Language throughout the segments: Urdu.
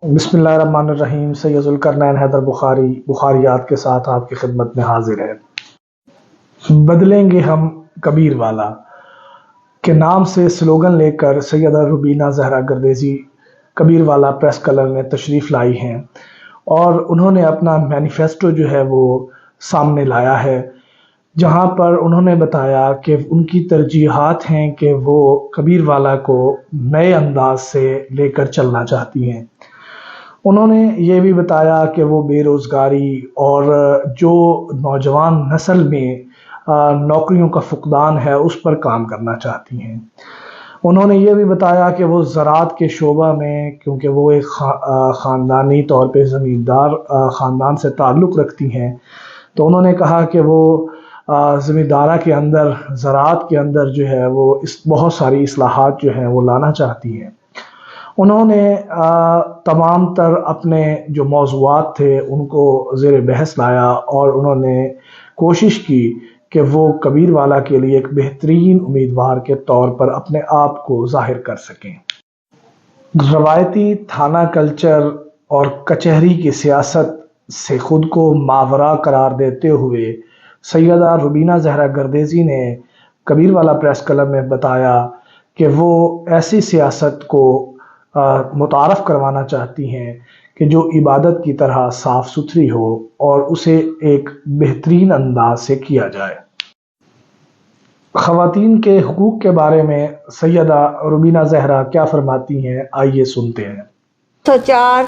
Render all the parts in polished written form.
بسم اللہ الرحمن الرحیم۔ سید ذوالقرنین حیدر بخاری بخاریات کے ساتھ آپ کی خدمت میں حاضر ہے۔ بدلیں گے ہم کبیر والا کے نام سے سلوگن لے کر سیدہ روبینہ زہرا گردیزی کبیر والا پریس کلب میں تشریف لائی ہیں اور انہوں نے اپنا مینیفیسٹو جو ہے وہ سامنے لایا ہے، جہاں پر انہوں نے بتایا کہ ان کی ترجیحات ہیں کہ وہ کبیر والا کو نئے انداز سے لے کر چلنا چاہتی ہیں۔ انہوں نے یہ بھی بتایا کہ وہ بے روزگاری اور جو نوجوان نسل میں نوکریوں کا فقدان ہے اس پر کام کرنا چاہتی ہیں۔ انہوں نے یہ بھی بتایا کہ وہ زراعت کے شعبہ میں، کیونکہ وہ ایک خاندانی طور پہ زمیندار خاندان سے تعلق رکھتی ہیں، تو انہوں نے کہا کہ وہ زمیندارہ کے اندر، زراعت کے اندر جو ہے وہ بہت ساری اصلاحات جو ہیں وہ لانا چاہتی ہیں۔ انہوں نے تمام تر اپنے جو موضوعات تھے ان کو زیر بحث لایا اور انہوں نے کوشش کی کہ وہ کبیر والا کے لیے ایک بہترین امیدوار کے طور پر اپنے آپ کو ظاہر کر سکیں۔ روایتی تھانہ کلچر اور کچہری کی سیاست سے خود کو ماورا قرار دیتے ہوئے سیدہ روبینہ زہرا گردیزی نے کبیر والا پریس کلب میں بتایا کہ وہ ایسی سیاست کو متعارف کروانا چاہتی ہیں کہ جو عبادت کی طرح صاف ستھری ہو اور اسے ایک بہترین انداز سے کیا جائے۔ خواتین کے حقوق کے بارے میں سیدہ روبینہ زہرا کیا فرماتی ہیں، آئیے سنتے ہیں۔ 4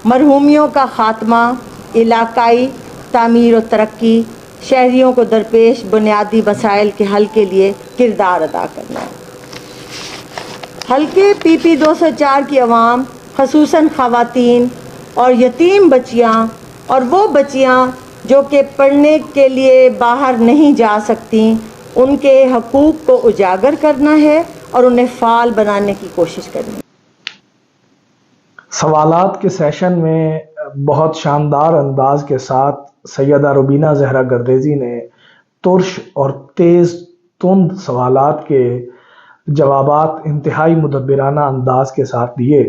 مرحومیوں کا خاتمہ، علاقائی تعمیر و ترقی، شہریوں کو درپیش بنیادی مسائل کے حل کے لیے کردار ادا کرنا ہے۔ حلقے پی 204 کی عوام، خصوصاً خواتین اور یتیم بچیاں اور وہ بچیاں جو کہ پڑھنے کے لیے باہر نہیں جا سکتی، ان کے حقوق کو اجاگر کرنا ہے اور انہیں فعال بنانے کی کوشش کرنی ہے۔ سوالات کے سیشن میں بہت شاندار انداز کے ساتھ سیدہ روبینہ زہرا گردیزی نے ترش اور تیز تند سوالات کے جوابات انتہائی مدبرانہ انداز کے ساتھ دیے،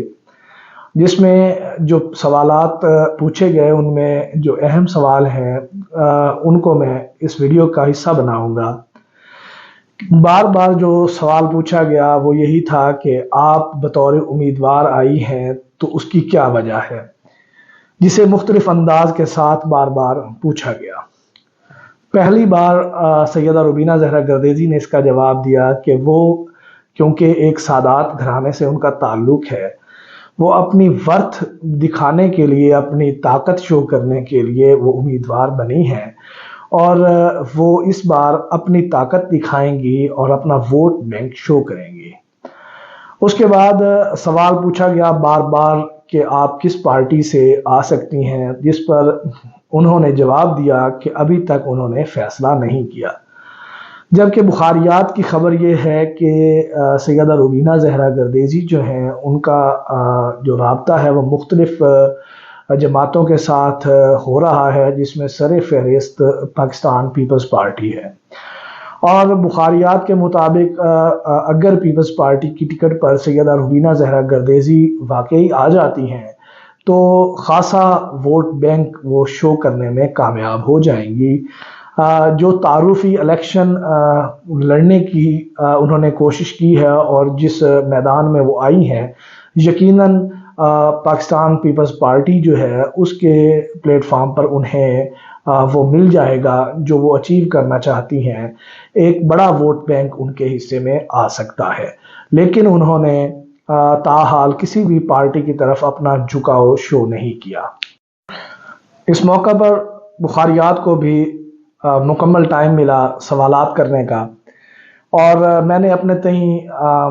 جس میں جو سوالات پوچھے گئے ان میں جو اہم سوال ہیں ان کو میں اس ویڈیو کا حصہ بناؤں گا۔ بار بار جو سوال پوچھا گیا وہ یہی تھا کہ آپ بطور امیدوار آئی ہیں تو اس کی کیا وجہ ہے، جسے مختلف انداز کے ساتھ بار بار پوچھا گیا۔ پہلی بار سیدہ روبینہ زہرا گردیزی نے اس کا جواب دیا کہ وہ کیونکہ ایک سادات گھرانے سے ان کا تعلق ہے، وہ اپنی ورتھ دکھانے کے لیے، اپنی طاقت شو کرنے کے لیے وہ امیدوار بنی ہیں اور وہ اس بار اپنی طاقت دکھائیں گی اور اپنا ووٹ بینک شو کریں گی۔ اس کے بعد سوال پوچھا گیا بار بار کہ آپ کس پارٹی سے آ سکتی ہیں، جس پر انہوں نے جواب دیا کہ ابھی تک انہوں نے فیصلہ نہیں کیا۔ جبکہ بخاریات کی خبر یہ ہے کہ سیدہ روبینہ زہرا گردیزی جو ہیں ان کا جو رابطہ ہے وہ مختلف جماعتوں کے ساتھ ہو رہا ہے، جس میں سر فہرست پاکستان پیپلز پارٹی ہے، اور بخاریات کے مطابق اگر پیپلز پارٹی کی ٹکٹ پر سیدہ روبینہ زہرا گردیزی واقعی آ جاتی ہیں تو خاصا ووٹ بینک وہ شو کرنے میں کامیاب ہو جائیں گی۔ جو تعارفی الیکشن لڑنے کی انہوں نے کوشش کی ہے اور جس میدان میں وہ آئی ہیں، یقیناً پاکستان پیپلز پارٹی جو ہے اس کے پلیٹ فارم پر انہیں وہ مل جائے گا جو وہ اچیو کرنا چاہتی ہیں۔ ایک بڑا ووٹ بینک ان کے حصے میں آ سکتا ہے، لیکن انہوں نے تاحال کسی بھی پارٹی کی طرف اپنا جھکاؤ شو نہیں کیا۔ اس موقع پر بخاریات کو بھی مکمل ٹائم ملا سوالات کرنے کا، اور میں نے اپنے تئیں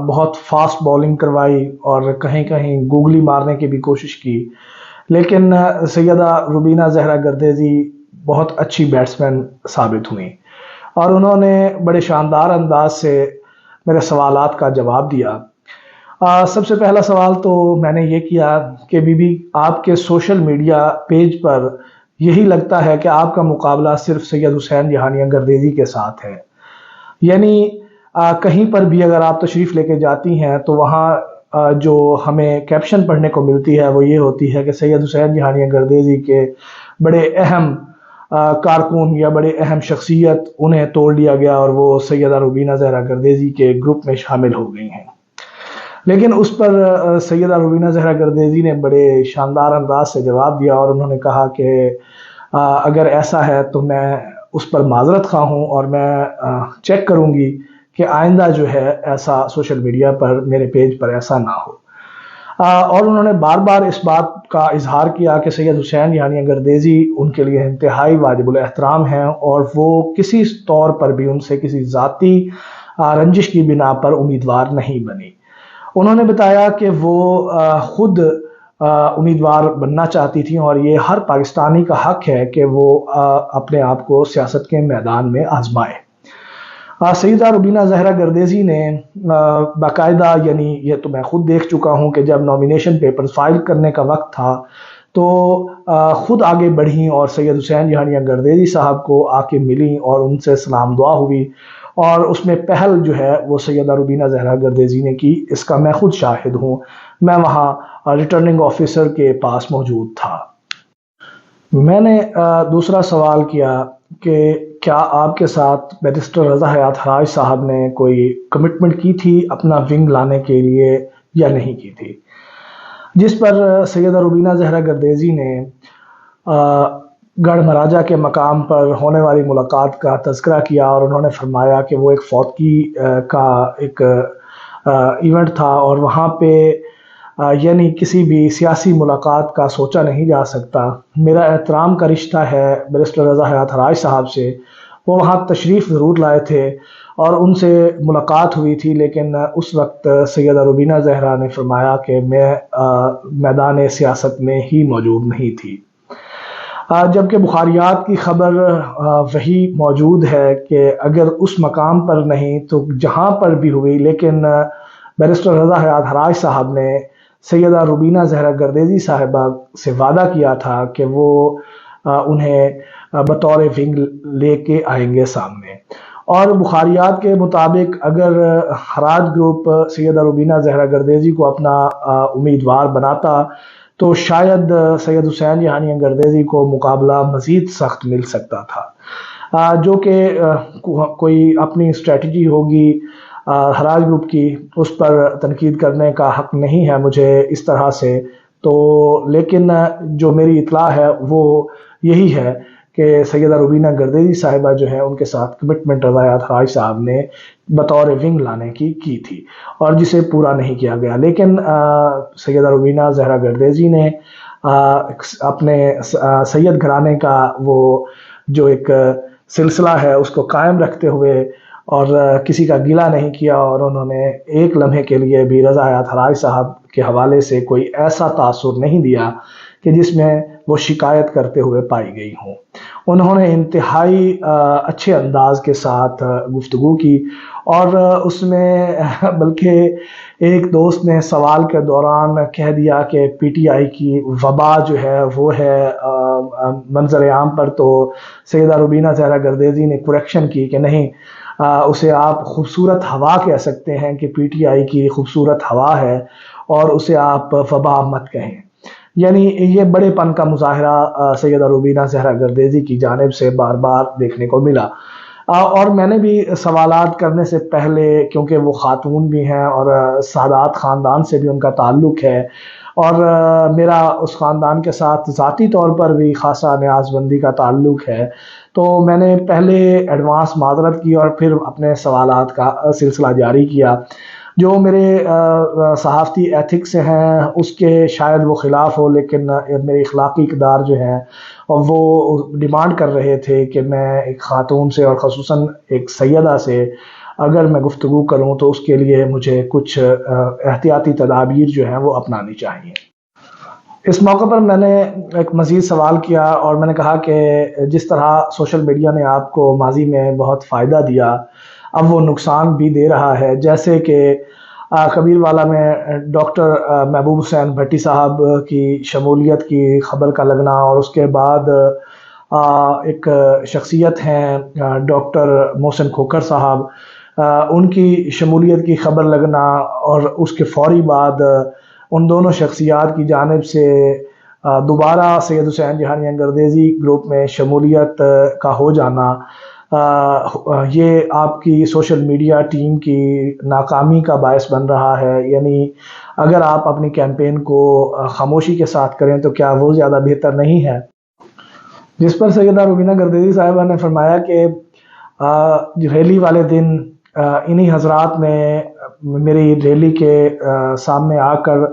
بہت فاسٹ بولنگ کروائی اور کہیں کہیں گوگلی مارنے کی بھی کوشش کی، لیکن سیدہ روبینہ زہرا گردیزی بہت اچھی بیٹسمین ثابت ہوئیں اور انہوں نے بڑے شاندار انداز سے میرے سوالات کا جواب دیا۔ سب سے پہلا سوال تو میں نے یہ کیا کہ بی بی آپ کے سوشل میڈیا پیج پر یہی لگتا ہے کہ آپ کا مقابلہ صرف سید حسین جہانیہ گردیزی کے ساتھ ہے، یعنی کہیں پر بھی اگر آپ تشریف لے کے جاتی ہیں تو وہاں جو ہمیں کیپشن پڑھنے کو ملتی ہے وہ یہ ہوتی ہے کہ سید حسین جہانیاں گردیزی کے بڑے اہم کارکن یا بڑے اہم شخصیت انہیں توڑ لیا گیا اور وہ سیدہ روبینہ زہرا گردیزی کے گروپ میں شامل ہو گئی ہیں. لیکن اس پر سیدہ روبینہ زہرا گردیزی نے بڑے شاندار انداز سے جواب دیا اور انہوں نے کہا کہ اگر ایسا ہے تو میں اس پر معذرت خواہ ہوں اور میں چیک کروں گی کہ آئندہ جو ہے ایسا سوشل میڈیا پر میرے پیج پر ایسا نہ ہو. اور انہوں نے بار بار اس بات کا اظہار کیا کہ سید حسین جہانیاں گردیزی ان کے لیے انتہائی واجب الاحترام ہیں اور وہ کسی طور پر بھی ان سے کسی ذاتی رنجش کی بنا پر امیدوار نہیں بنی. انہوں نے بتایا کہ وہ خود امیدوار بننا چاہتی تھیں اور یہ ہر پاکستانی کا حق ہے کہ وہ اپنے آپ کو سیاست کے میدان میں آزمائے. سیدہ روبینہ زہرا گردیزی نے باقاعدہ، یعنی یہ تو میں خود دیکھ چکا ہوں کہ جب نامینیشن پیپر فائل کرنے کا وقت تھا تو خود آگے بڑھیں اور سید حسین جہانیاں گردیزی صاحب کو آ کے ملیں اور ان سے سلام دعا ہوئی، اور اس میں پہل جو ہے وہ سیدہ روبینہ زہرا گردیزی نے کی. اس کا میں خود شاہد ہوں، میں وہاں ریٹرننگ آفیسر کے پاس موجود تھا. میں نے دوسرا سوال کیا کہ کیا آپ کے ساتھ بیرسٹر رضا حیات ہراج صاحب نے کوئی کمٹمنٹ کی تھی اپنا ونگ لانے کے لیے یا نہیں کی تھی، جس پر سیدہ روبینہ زہرا گردیزی نے گڑھ مہاراجہ کے مقام پر ہونے والی ملاقات کا تذکرہ کیا اور انہوں نے فرمایا کہ وہ ایک فوتگی کا ایک ایونٹ تھا اور وہاں پہ یعنی کسی بھی سیاسی ملاقات کا سوچا نہیں جا سکتا. میرا احترام کا رشتہ ہے بیرسٹر رضا حیات ہراج صاحب سے، وہ وہاں تشریف ضرور لائے تھے اور ان سے ملاقات ہوئی تھی، لیکن اس وقت سیدہ روبینہ زہرا نے فرمایا کہ میں میدان سیاست میں ہی موجود نہیں تھی. جبکہ بخاریات کی خبر وہی موجود ہے کہ اگر اس مقام پر نہیں تو جہاں پر بھی ہوئی، لیکن بیرسٹر رضا حیات ہراج صاحب نے سیدہ روبینہ زہرا گردیزی صاحبہ سے وعدہ کیا تھا کہ وہ انہیں بطور ونگ لے کے آئیں گے سامنے. اور بخاریات کے مطابق اگر ہراج گروپ سیدہ روبینہ زہرا گردیزی کو اپنا امیدوار بناتا تو شاید سید حسین جہانیاں گردیزی کو مقابلہ مزید سخت مل سکتا تھا، جو کہ کوئی اپنی اسٹریٹجی ہوگی ہراج گروپ کی، اس پر تنقید کرنے کا حق نہیں ہے مجھے اس طرح سے. تو لیکن جو میری اطلاع ہے وہ یہی ہے کہ سیدہ روبینہ گردیزی صاحبہ جو ہے ان کے ساتھ کمٹمنٹ رضا حیات ہراج صاحب نے بطور ونگ لانے کی تھی اور جسے پورا نہیں کیا گیا. لیکن سیدہ روبینہ زہرا گردیزی نے اپنے سید گھرانے کا وہ جو ایک سلسلہ ہے اس کو قائم رکھتے ہوئے اور کسی کا گلہ نہیں کیا، اور انہوں نے ایک لمحے کے لیے بھی رضا حیات ہراج صاحب کے حوالے سے کوئی ایسا تاثر نہیں دیا کہ جس میں وہ شکایت کرتے ہوئے پائی گئی ہوں. انہوں نے انتہائی اچھے انداز کے ساتھ گفتگو کی اور اس میں بلکہ ایک دوست نے سوال کے دوران کہہ دیا کہ پی ٹی آئی کی وبا جو ہے وہ ہے منظر عام پر، تو سیدہ روبینہ زہرا گردیزی نے کریکشن کی کہ نہیں، اسے آپ خوبصورت ہوا کہہ سکتے ہیں کہ پی ٹی آئی کی خوبصورت ہوا ہے اور اسے آپ وبا مت کہیں. یعنی یہ بڑے پن کا مظاہرہ سیدہ روبینہ زہرا گردیزی کی جانب سے بار بار دیکھنے کو ملا. اور میں نے بھی سوالات کرنے سے پہلے، کیونکہ وہ خاتون بھی ہیں اور سادات خاندان سے بھی ان کا تعلق ہے اور میرا اس خاندان کے ساتھ ذاتی طور پر بھی خاصا نیاز بندی کا تعلق ہے، تو میں نے پہلے ایڈوانس معذرت کی اور پھر اپنے سوالات کا سلسلہ جاری کیا. جو میرے صحافتی ایتھکس ہیں اس کے شاید وہ خلاف ہو، لیکن میرے اخلاقی اقدار جو ہیں وہ ڈیمانڈ کر رہے تھے کہ میں ایک خاتون سے اور خصوصاً ایک سیدہ سے اگر میں گفتگو کروں تو اس کے لیے مجھے کچھ احتیاطی تدابیر جو ہیں وہ اپنانی چاہیے. اس موقع پر میں نے ایک مزید سوال کیا اور میں نے کہا کہ جس طرح سوشل میڈیا نے آپ کو ماضی میں بہت فائدہ دیا، اب وہ نقصان بھی دے رہا ہے. جیسے کہ کبیر والا میں ڈاکٹر محبوب حسین بھٹی صاحب کی شمولیت کی خبر کا لگنا، اور اس کے بعد ایک شخصیت ہیں ڈاکٹر محسن کھوکھر صاحب ان کی شمولیت کی خبر لگنا اور اس کے فوری بعد ان دونوں شخصیات کی جانب سے دوبارہ سید حسین جہانیاں گردیزی گروپ میں شمولیت کا ہو جانا، یہ آپ کی سوشل میڈیا ٹیم کی ناکامی کا باعث بن رہا ہے۔ یعنی اگر آپ اپنی کیمپین کو خاموشی کے ساتھ کریں تو کیا وہ زیادہ بہتر نہیں ہے؟ جس پر سیدہ روبینہ گردیزی صاحبہ نے فرمایا کہ ریلی والے دن انہی حضرات نے میری ریلی کے سامنے آ کر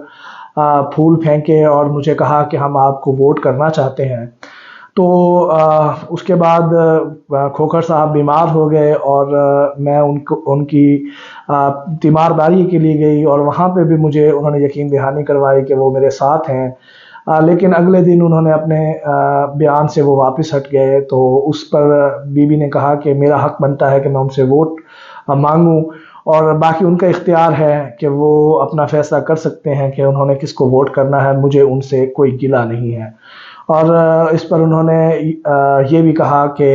پھول پھینکے اور مجھے کہا کہ ہم آپ کو ووٹ کرنا چاہتے ہیں۔ تو اس کے بعد کھوکھر صاحب بیمار ہو گئے اور میں ان کی تیمارداری کے لیے گئی اور وہاں پہ بھی مجھے انہوں نے یقین دہانی کروائی کہ وہ میرے ساتھ ہیں، لیکن اگلے دن انہوں نے اپنے بیان سے وہ واپس ہٹ گئے۔ تو اس پر بی بی نے کہا کہ میرا حق بنتا ہے کہ میں ان سے ووٹ مانگوں، اور باقی ان کا اختیار ہے کہ وہ اپنا فیصلہ کر سکتے ہیں کہ انہوں نے کس کو ووٹ کرنا ہے، مجھے ان سے کوئی گلہ نہیں ہے۔ اور اس پر انہوں نے یہ بھی کہا کہ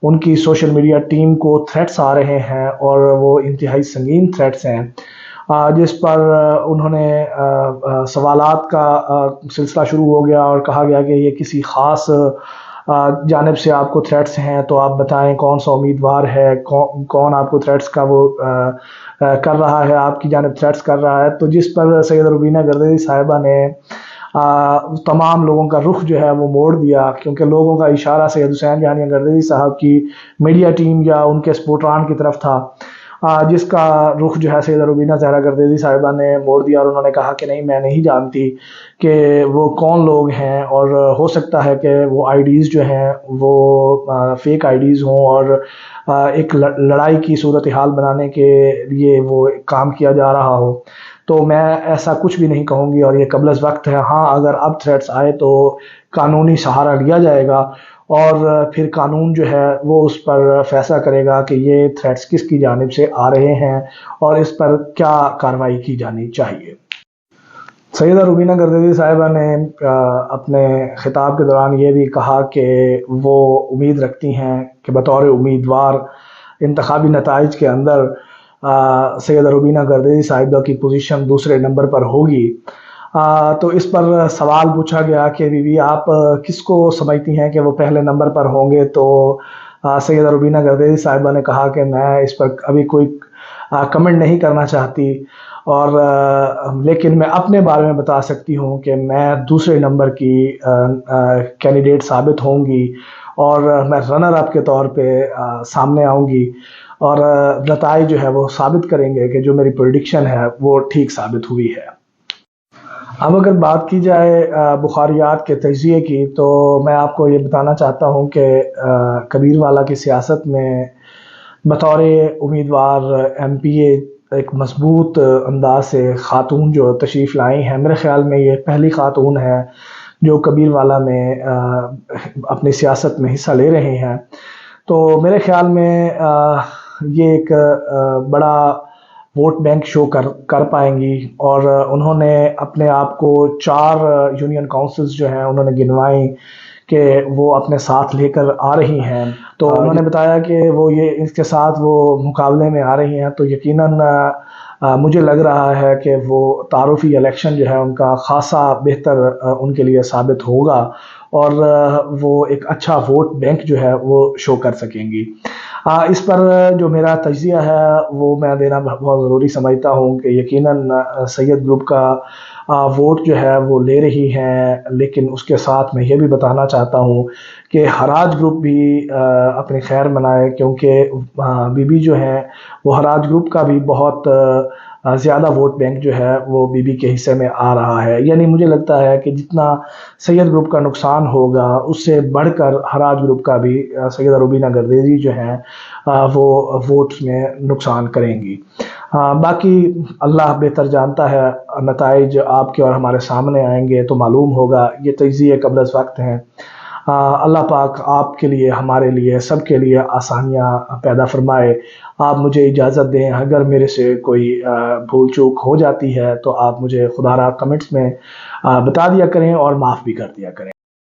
ان کی سوشل میڈیا ٹیم کو تھریٹس آ رہے ہیں اور وہ انتہائی سنگین تھریٹس ہیں، جس پر انہوں نے سوالات کا سلسلہ شروع ہو گیا اور کہا گیا کہ یہ کسی خاص جانب سے آپ کو تھریٹس ہیں تو آپ بتائیں کون سا امیدوار ہے، کون آپ کو تھریٹس کا وہ کر رہا ہے، آپ کی جانب تھریٹس کر رہا ہے۔ تو جس پر سیدہ روبینہ گردیزی صاحبہ نے تمام لوگوں کا رخ جو ہے وہ موڑ دیا، کیونکہ لوگوں کا اشارہ سید حسین جہانیاں گردیزی صاحب کی میڈیا ٹیم یا ان کے سپورٹران کی طرف تھا، جس کا رخ جو ہے سیدہ روبینہ زہرا گردیزی صاحبہ نے موڑ دیا، اور انہوں نے کہا کہ نہیں، میں نہیں جانتی کہ وہ کون لوگ ہیں، اور ہو سکتا ہے کہ وہ آئی ڈیز جو ہیں وہ فیک آئی ڈیز ہوں اور ایک لڑائی کی صورتحال بنانے کے لیے وہ کام کیا جا رہا ہو۔ تو میں ایسا کچھ بھی نہیں کہوں گی اور یہ قبل از وقت ہے۔ ہاں، اگر اب تھریٹس آئے تو قانونی سہارا لیا جائے گا اور پھر قانون جو ہے وہ اس پر فیصلہ کرے گا کہ یہ تھریٹس کس کی جانب سے آ رہے ہیں اور اس پر کیا کارروائی کی جانی چاہیے۔ سیدہ روبینہ گردیزی صاحبہ نے اپنے خطاب کے دوران یہ بھی کہا کہ وہ امید رکھتی ہیں کہ بطور امیدوار انتخابی نتائج کے اندر سیدہ روبینہ گردیزی صاحبہ کی پوزیشن دوسرے نمبر پر ہوگی۔ تو اس پر سوال پوچھا گیا کہ بی بی آپ کس کو سمجھتی ہیں کہ وہ پہلے نمبر پر ہوں گے؟ تو سیدہ روبینہ گردیزی صاحبہ نے کہا کہ میں اس پر ابھی کوئی کمنٹ نہیں کرنا چاہتی، اور لیکن میں اپنے بارے میں بتا سکتی ہوں کہ میں دوسرے نمبر کی کینڈیڈیٹ ثابت ہوں گی اور میں رنر اپ کے طور پہ سامنے آؤں گی، اور نتائج جو ہے وہ ثابت کریں گے کہ جو میری پریڈکشن ہے وہ ٹھیک ثابت ہوئی ہے۔ اب اگر بات کی جائے بخاریات کے تجزیے کی، تو میں آپ کو یہ بتانا چاہتا ہوں کہ کبیر والا کی سیاست میں بطور امیدوار ایم پی اے ایک مضبوط انداز سے خاتون جو تشریف لائی ہیں، میرے خیال میں یہ پہلی خاتون ہے جو کبیر والا میں اپنی سیاست میں حصہ لے رہے ہیں۔ تو میرے خیال میں یہ ایک بڑا ووٹ بینک شو کر پائیں گی، اور انہوں نے اپنے آپ کو 4 یونین کونسلز جو ہیں انہوں نے گنوائیں کہ وہ اپنے ساتھ لے کر آ رہی ہیں۔ تو انہوں نے بتایا کہ وہ یہ اس کے ساتھ وہ مقابلے میں آ رہی ہیں، تو یقیناً مجھے لگ رہا ہے کہ وہ تعارفی الیکشن جو ہے ان کا خاصا بہتر ان کے لیے ثابت ہوگا، اور وہ ایک اچھا ووٹ بینک جو ہے وہ شو کر سکیں گی۔ اس پر جو میرا تجزیہ ہے وہ میں دینا بہت ضروری سمجھتا ہوں کہ یقیناً سید گروپ کا ووٹ جو ہے وہ لے رہی ہیں، لیکن اس کے ساتھ میں یہ بھی بتانا چاہتا ہوں کہ ہراج گروپ بھی اپنی خیر منائے، کیونکہ بی بی جو ہیں وہ ہراج گروپ کا بھی بہت زیادہ ووٹ بینک جو ہے وہ بی بی کے حصے میں آ رہا ہے۔ یعنی مجھے لگتا ہے کہ جتنا سید گروپ کا نقصان ہوگا اس سے بڑھ کر ہراج گروپ کا بھی سیدہ روبینہ گردیزی جو ہیں وہ ووٹس میں نقصان کریں گی۔ باقی اللہ بہتر جانتا ہے، نتائج آپ کے اور ہمارے سامنے آئیں گے تو معلوم ہوگا، یہ تجزیے قبل از وقت ہیں۔ اللہ پاک آپ کے لیے، ہمارے لیے، سب کے لیے آسانیاں پیدا فرمائے۔ آپ مجھے اجازت دیں، اگر میرے سے کوئی بھول چوک ہو جاتی ہے تو آپ مجھے خدا را کمنٹس میں بتا دیا کریں اور معاف بھی کر دیا کریں۔